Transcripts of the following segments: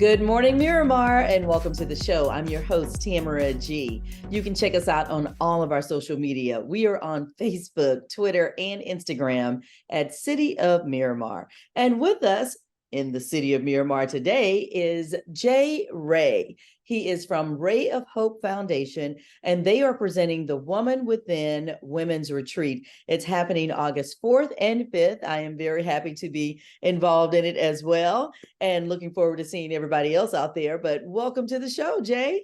Good morning, Miramar, and welcome to the show. I'm your host, Tamara G. You can check us out on all of our social media. We are on Facebook, Twitter, and Instagram at City of Miramar. And with us in the City of Miramar today is Jay Ray. He is from Ray of Hope Foundation, and they are presenting the Woman Within Women's Retreat. It's happening August 4th and 5th. I am very happy to be involved in it as well, and looking forward to seeing everybody else out there. But welcome to the show, Jay.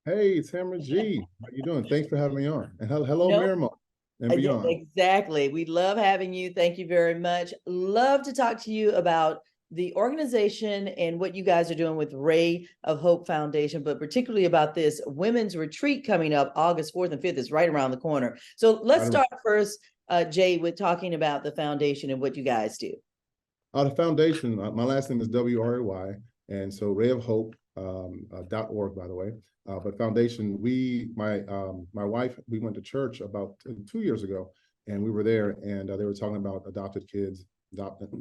Hey, Tamara G. How you doing? Thanks for having me on. And hello, No, Miramar and beyond. exactly. We love having you. Thank you very much. Love to talk to you about the organization and what you guys are doing with Ray of Hope Foundation, but particularly about this women's retreat coming up August 4th and 5th is right around the corner. So let's start first, Jay, with talking about the foundation and what you guys do. The foundation, my last name is W-R-A-Y, and so Ray of Hope, .org, by the way. But foundation, my wife, we went to church about 2 years ago, and we were there, and they were talking about adopted kids,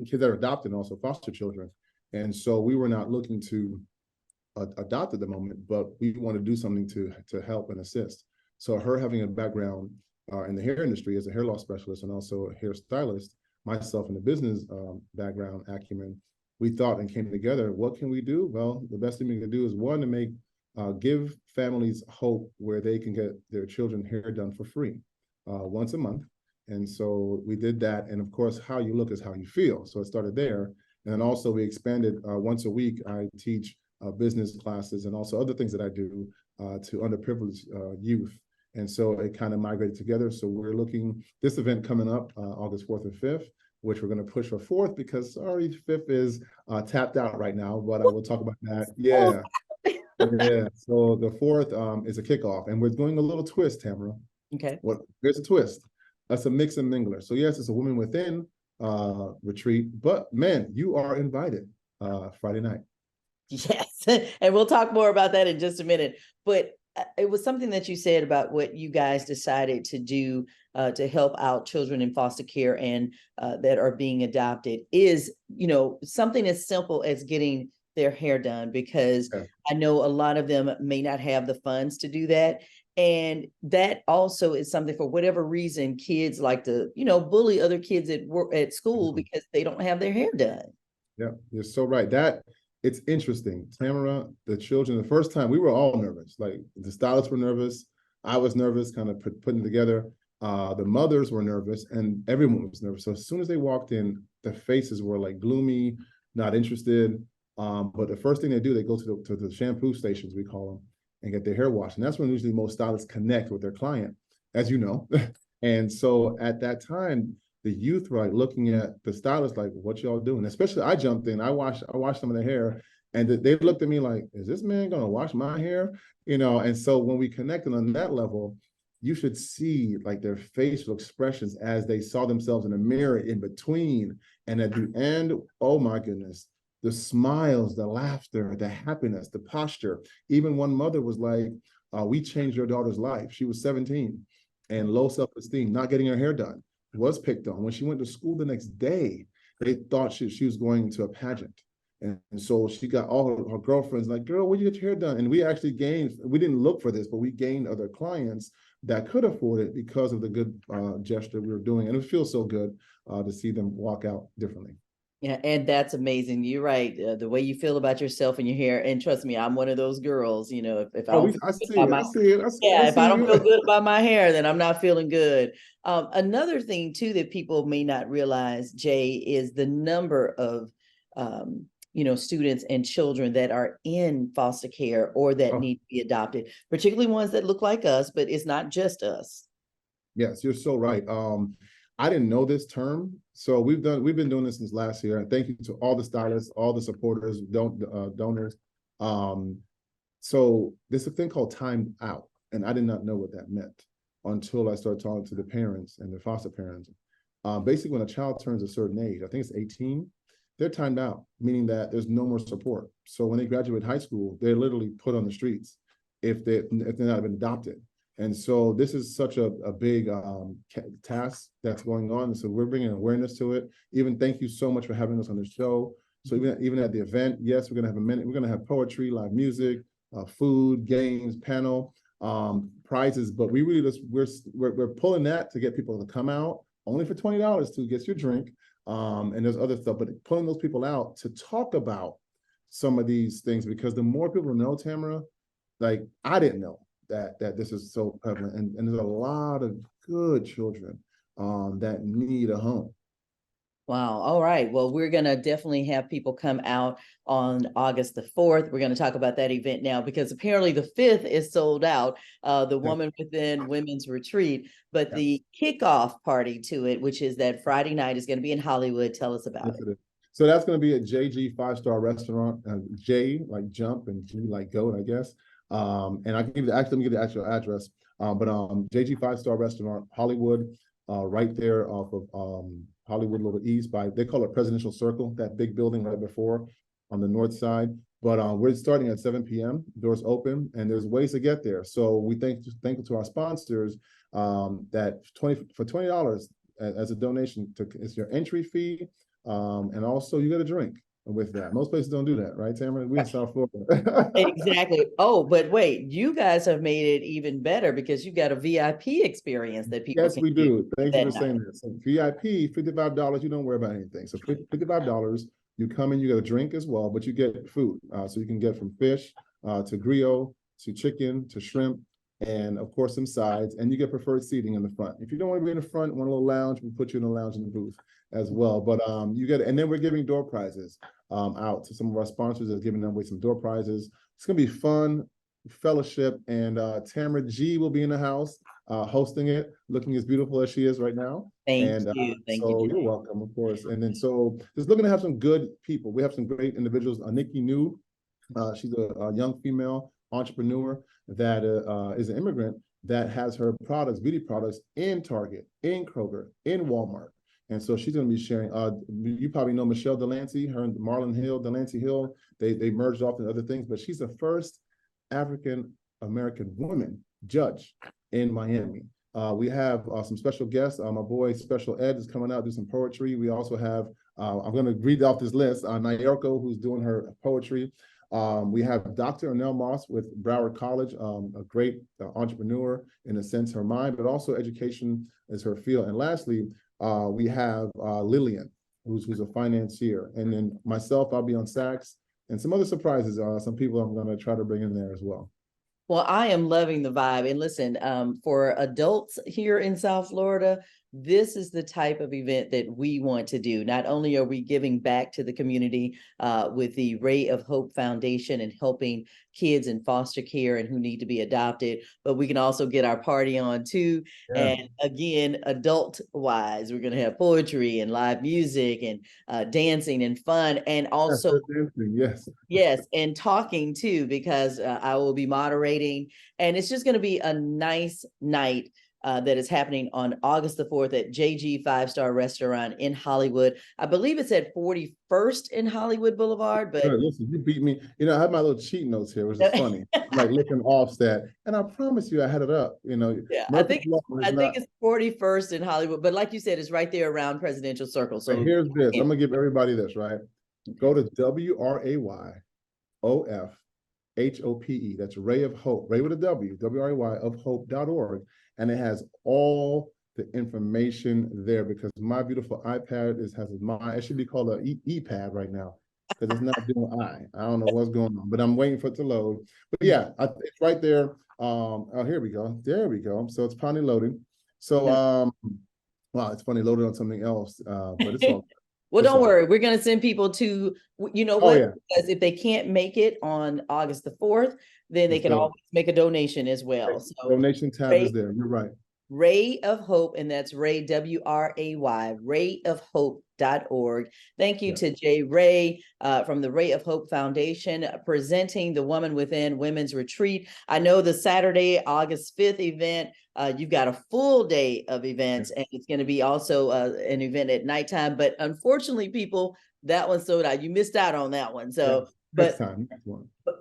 kids that are adopted, and also foster children. And so we were not looking to adopt at the moment, but we want to do something to help and assist. So her having a background in the hair industry as a hair loss specialist and also a hairstylist, myself in the business background acumen, we thought and came together, what can we do? Well, the best thing we can do is one, to make give families hope where they can get their children hair done for free once a month. And so we did that. And of course, how you look is how you feel. So it started there. And then also we expanded once a week. I teach business classes and also other things that I do to underprivileged youth. And so it kind of migrated together. So we're looking, this event coming up August 4th and 5th, which we're going to push for 4th because, sorry, 5th is tapped out right now, but I will talk about that. Yeah. Yeah. So the 4th is a kickoff, and we're doing a little twist, Tamara. Okay. There's a twist. That's a mix and mingler. So yes, it's a Women Within retreat, but man, you are invited Friday night. Yes. And we'll talk more about that in just a minute. But it was something that you said about what you guys decided to do to help out children in foster care and that are being adopted is, something as simple as getting their hair done, because I know a lot of them may not have the funds to do that. And that also is something, for whatever reason, kids like to, bully other kids at school because they don't have their hair done. Yeah, you're so right. It's interesting. Tamara, the children, the first time we were all nervous. Like the stylists were nervous. I was nervous, kind of putting together. The mothers were nervous and everyone was nervous. So as soon as they walked in, the faces were like gloomy, not interested. But the first thing they do, they go to the shampoo stations, we call them, and get their hair washed. And that's when usually most stylists connect with their client, as you know. And so at that time, the youth were like looking at the stylist like, what y'all doing? Especially I jumped in, I washed some of their hair, and they looked at me like, is this man gonna wash my hair? And so when we connected on that level, you should see like their facial expressions as they saw themselves in a mirror in between. And at the end, oh my goodness, the smiles, the laughter, the happiness, the posture. Even one mother was like, we changed your daughter's life. She was 17 and low self-esteem, not getting her hair done, was picked on. When she went to school the next day, they thought she was going to a pageant. And so she got all her girlfriends like, girl, where'd you get your hair done? And we actually we didn't look for this, but we gained other clients that could afford it because of the good gesture we were doing. And it feels so good to see them walk out differently. Yeah, and that's amazing. You're right. The way you feel about yourself and your hair, and trust me, I'm one of those girls. If I don't, I see it. If I don't feel good about my hair, then I'm not feeling good. Another thing too that people may not realize, Jay, is the number of students and children that are in foster care or that need to be adopted, particularly ones that look like us, but it's not just us. Yes, you're so right. I didn't know this term. So we've been doing this since last year. And thank you to all the stylists, all the supporters, donors. So there's a thing called timed out. And I did not know what that meant until I started talking to the parents and the foster parents. Basically, when a child turns a certain age, I think it's 18, they're timed out, meaning that there's no more support. So when they graduate high school, they're literally put on the streets if they're not been adopted. And so this is such a big task that's going on. So we're bringing awareness to it. Even thank you so much for having us on the show. So even at the event, yes, we're gonna have a minute. We're gonna have poetry, live music, food, games, panel, prizes. But we really just we're pulling that to get people to come out only for $20 to get your drink. And there's other stuff, but pulling those people out to talk about some of these things, because the more people know, Tamara, like I didn't know that this is so prevalent, and there's a lot of good children that need a home. Wow. All right. Well, we're going to definitely have people come out on August the 4th. We're going to talk about that event now because apparently the 5th is sold out, the Yeah. Woman Within Women's Retreat. But Yeah. the kickoff party to it, which is that Friday night, is going to be in Hollywood. Tell us about Yes, it. it is. So that's going to be a JG 5-star restaurant. J like jump and G like goat, I guess. And I can give you let me give the actual address. But JG 5-star restaurant, Hollywood, right there off of Hollywood, a little east by, they call it Presidential Circle, that big building right before on the north side. But we're starting at 7 p.m. Doors open, and there's ways to get there. So we thank to our sponsors that for $20 as a donation to, it's your entry fee. And also you get a drink with that. Most places don't do that, right, Tamara? We in South Florida. Exactly. Oh, but wait, you guys have made it even better because you've got a VIP experience that people Yes, can we get do. Thank you that for night. saying that. So VIP, $55, you don't worry about anything. So $55, you come in, you get a drink as well, but you get food. So you can get from fish to griot, to chicken, to shrimp, and of course some sides, and you get preferred seating in the front. If you don't want to be in the front, want a little lounge, we'll put you in the lounge in the booth as well. But you get, and then we're giving door prizes out to some of our sponsors that are giving them away some door prizes. It's gonna be fun, fellowship, and Tamara G will be in the house hosting it, looking as beautiful as she is right now. Thank And you. Thank you, so you're Jay. welcome, of course. And then so just looking to have some good people. We have some great individuals. Nikki New, she's a young female entrepreneur that is an immigrant that has her products, beauty products, in Target, in Kroger, in Walmart. And so she's going to be sharing. You probably know Michelle Delancey, her and Marlon Hill, Delancey Hill. They merged off into other things, but she's the first African American woman judge in Miami. We have some special guests. My boy Special Ed is coming out, do some poetry. We also have, I'm going to read off this list, Nyerko, who's doing her poetry. We have Dr. Anel Moss with Broward College, a great entrepreneur in a sense, her mind, but also education is her field. And lastly, we have Lillian, who's a financier. And then myself, I'll be on sax, and some other surprises. Some people I'm going to try to bring in there as well. Well, I am loving the vibe. And listen, for adults here in South Florida, this is the type of event that we want to do. Not only are we giving back to the community with the Ray of Hope Foundation and helping kids in foster care and who need to be adopted, but we can also get our party on too. Yeah. And again, adult wise, we're going to have poetry and live music and dancing and fun. And also, yes. yes, and talking too, because I will be moderating, and it's just going to be a nice night that is happening on August the 4th at JG 5-star Restaurant in Hollywood. I believe it's at 41st in Hollywood Boulevard, but Listen, you beat me. You know, I have my little cheat notes here, which is funny. I'm like looking off that, and I promise you, I had it up. You know, yeah, Murphy's Law is I think not. it's 41st in Hollywood, but like you said, it's right there around Presidential Circle. But So here's this. I'm gonna give everybody this, right? Go to WRAYOFHOPE. That's Ray of Hope, Ray with a W, WRAY of Hope.org. And it has all the information there, because my beautiful iPad it should be called an ePad right now, because it's not doing I don't know what's going on, but I'm waiting for it to load. But yeah, it's right there. Oh, here we go. There we go. So it's finally loading. So wow, it's funny, loaded on something else, but it's all. well, It's don't all. worry. We're going to send people to, you know Oh what? yeah. Because if they can't make it on August the 4th, then they can always make a donation as well. So Donation tab is there. You're right. Ray of Hope, and that's Ray, WRAY, rayofhope.org. Thank you to Jay Ray from the Ray of Hope Foundation presenting the Woman Within Women's Retreat. I know the Saturday, August 5th event, you've got a full day of events, and it's going to be also an event at nighttime. But unfortunately, people, that one sold out. You missed out on that one. So, next one.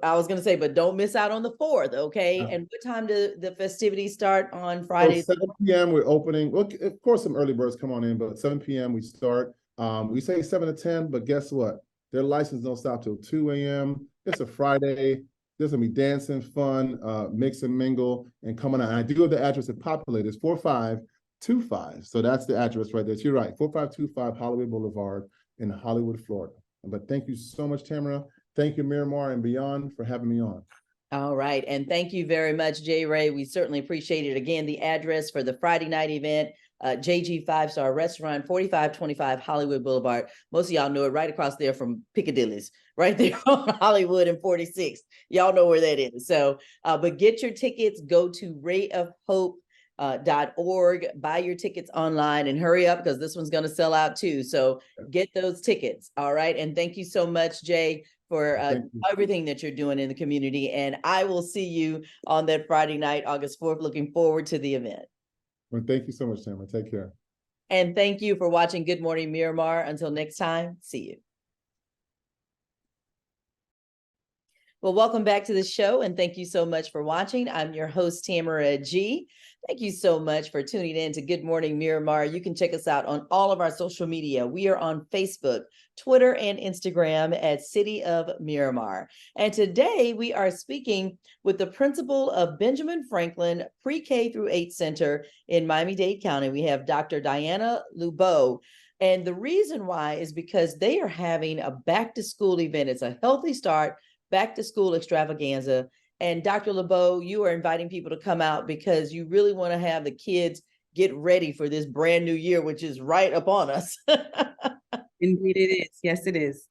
I was going to say, but don't miss out on the 4th, okay? And what time do the festivities start on Friday? So 7 p.m. we're opening. Well, of course, some early birds come on in, but 7 p.m. we start. We say 7 to 10, but guess what? Their license don't stop till 2 a.m. It's a Friday. There's gonna be dancing, fun, mix and mingle, and coming out. And I do have the address to populate. It's 4525. So that's the address right there. You're right, 4525 Hollywood Boulevard in Hollywood, Florida. But thank you so much, Tamara. Thank you, Miramar and beyond, for having me on. All right. And thank you very much, J. Ray. We certainly appreciate it. Again, the address for the Friday night event, JG 5-Star Restaurant, 4525 Hollywood Boulevard. Most of y'all know it right across there from Piccadilly's, right there on Hollywood and 46th. Y'all know where that is. So, but get your tickets, go to rayofhope.org, buy your tickets online, and hurry up because this one's going to sell out too. So get those tickets. All right. And thank you so much, Jay, for everything that you're doing in the community. And I will see you on that Friday night, August 4th. Looking forward to the event. Well, thank you so much, Tamara. Take care. And thank you for watching Good Morning Miramar. Until next time, see you. Well, welcome back to the show, and thank you so much for watching. I'm your host, Tamara G. Thank you so much for tuning in to Good Morning Miramar. You can check us out on all of our social media. We are on Facebook, Twitter, and Instagram at City of Miramar. And today we are speaking with the principal of Benjamin Franklin Pre-K through 8 Center in Miami-Dade County. We have Dr. Diana Lubeau. And the reason why is because they are having a back-to-school event. It's a Healthy Start back to school extravaganza. And Dr. Lubeau, you are inviting people to come out because you really want to have the kids get ready for this brand new year, which is right upon us. Indeed it is. Yes, it is.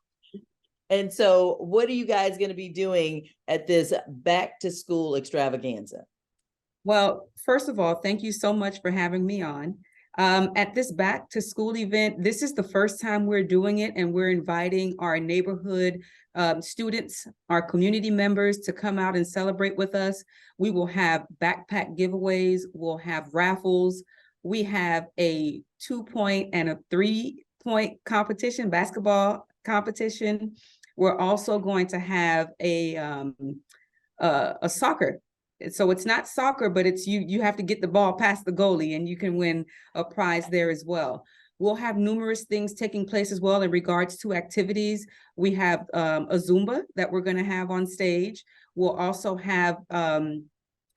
And so what are you guys going to be doing at this back to school extravaganza? Well, first of all, thank you so much for having me on. At this back to school event, this is the first time we're doing it, and we're inviting our neighborhood students, our community members to come out and celebrate with us. We will have backpack giveaways, we'll have raffles, we have a 2-point and a 3-point competition, basketball competition. We're also going to have a soccer. So it's not soccer, but it's you have to get the ball past the goalie, and you can win a prize there as well. We'll have numerous things taking place as well in regards to activities. We have a Zumba that we're going to have on stage. We'll also have an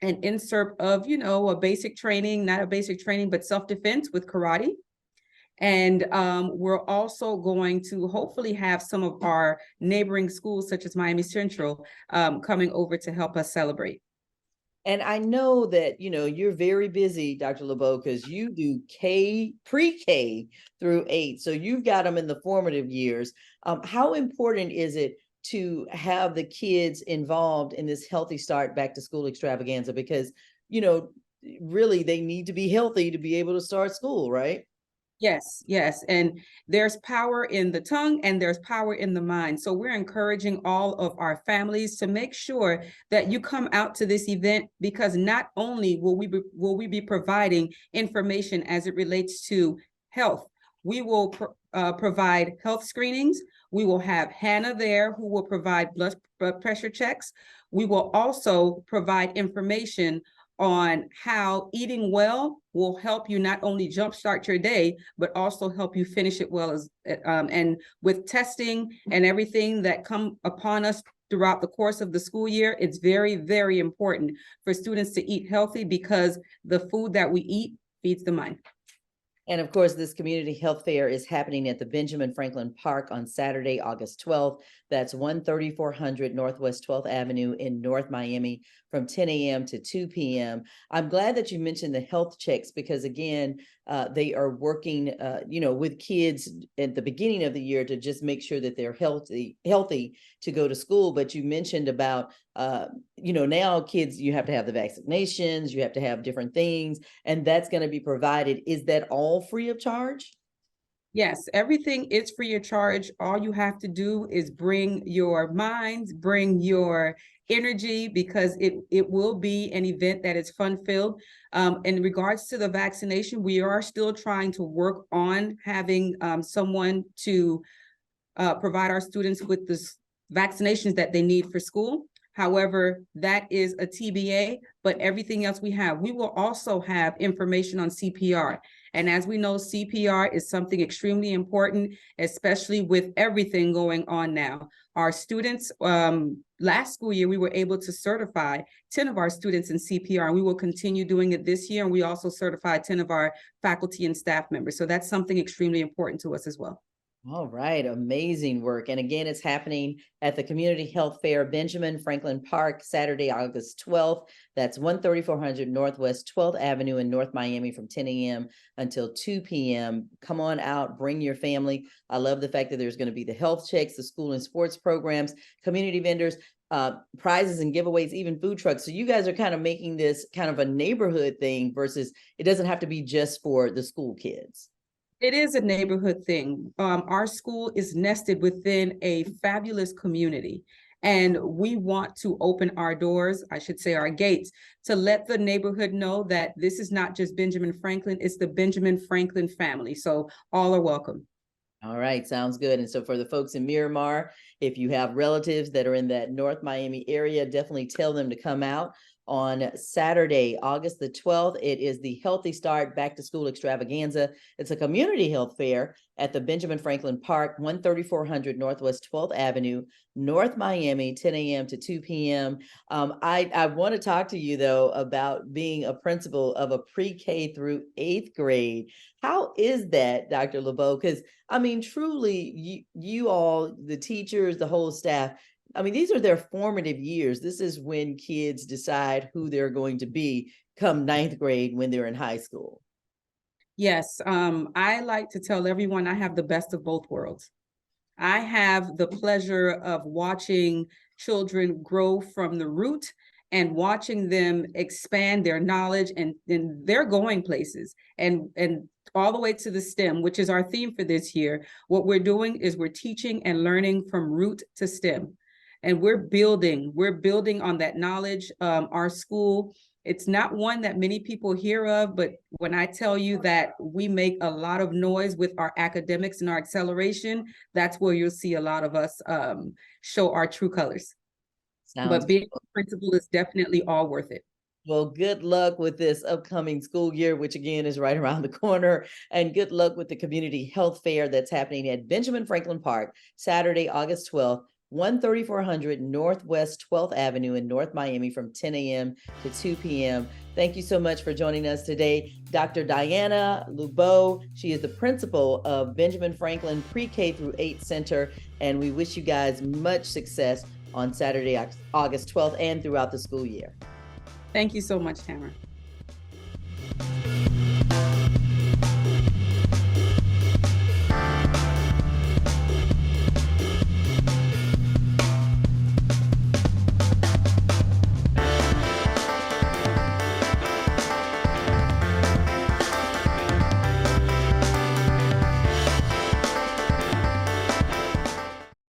insert of, a basic training, not a basic training, but self-defense with karate. And we're also going to hopefully have some of our neighboring schools, such as Miami Central, coming over to help us celebrate. And I know that, you're very busy, Dr. Lubeau, because you do pre-K through 8. So you've got them in the formative years. How important is it to have the kids involved in this Healthy Start back to school extravaganza? Because, really they need to be healthy to be able to start school, right? Yes, yes. And there's power in the tongue and there's power in the mind. So we're encouraging all of our families to make sure that you come out to this event, because not only will we be providing information as it relates to health, we will provide health screenings. We will have Hannah there who will provide blood pressure checks. We will also provide information on how eating well will help you not only jumpstart your day, but also help you finish it well. And with testing and everything that come upon us throughout the course of the school year, it's very, very important for students to eat healthy, because the food that we eat feeds the mind. And of course, this community health fair is happening at the Benjamin Franklin Park on Saturday, August 12th. That's 13400 Northwest 12th Avenue in North Miami from 10 a.m. to 2 p.m. I'm glad that you mentioned the health checks, because again, they are working, with kids at the beginning of the year to just make sure that they're healthy to go to school. But you mentioned about, now kids, you have to have the vaccinations, you have to have different things, and that's going to be provided. Is that all free of charge? Yes, everything is free of charge. All you have to do is bring your minds, bring your energy, because it will be an event that is fun-filled. In regards to the vaccination, we are still trying to work on having someone to provide our students with the vaccinations that they need for school. However, that is a TBA, but everything else we have. We will also have information on CPR. And as we know, CPR is something extremely important, especially with everything going on now. Our students, last school year, we were able to certify 10 of our students in CPR, and we will continue doing it this year. And we also certified 10 of our faculty and staff members. So that's something extremely important to us as well. All right, amazing work. And again, it's happening at the Community Health Fair, Benjamin Franklin Park, Saturday, August 12th. That's 13400 Northwest 12th Avenue in North Miami from 10 a.m. until 2 p.m. Come on out, bring your family. I love the fact that there's going to be the health checks, the school and sports programs, community vendors, prizes and giveaways, even food trucks. So you guys are kind of making this kind of a neighborhood thing versus it doesn't have to be just for the school kids. It is a neighborhood thing. Our school is nested within a fabulous community, and we want to open our doors, I should say our gates, to let the neighborhood know that this is not just Benjamin Franklin, it's the Benjamin Franklin family. So all are welcome. All right, sounds good. And so for the folks in Miramar, if you have relatives that are in that North Miami area, definitely tell them to come out. On Saturday, August the 12th, it is the Healthy Start Back to School Extravaganza. It's a community health fair at the Benjamin Franklin Park, 13400 Northwest 12th Avenue, North Miami, 10 a.m. to 2 p.m. I want to talk to you, though, about being a principal of a pre-K through 8th grade. How is that, Dr. LeBeau? Because, I mean, truly, you all, the teachers, the whole staff, I mean, these are their formative years. This is when kids decide who they're going to be come 9th grade when they're in high school. Yes, I like to tell everyone I have the best of both worlds. I have the pleasure of watching children grow from the root and watching them expand their knowledge, and they're going places and all the way to the STEM, which is our theme for this year. What we're doing is we're teaching and learning from root to STEM. And we're building on that knowledge. Our school, it's not one that many people hear of, but when I tell you that we make a lot of noise with our academics and our acceleration, that's where you'll see a lot of us show our true colors. But being a principal is definitely all worth it. Well, good luck with this upcoming school year, which again is right around the corner, and good luck with the community health fair that's happening at Benjamin Franklin Park, Saturday, August 12th. 13400 Northwest 12th Avenue in North Miami from 10 a.m. to 2 p.m. Thank you so much for joining us today, Dr. Diana LeBeau. She is the principal of Benjamin Franklin Pre-K through 8 Center, and we wish you guys much success on Saturday, August 12th and throughout the school year. Thank you so much, Tamara.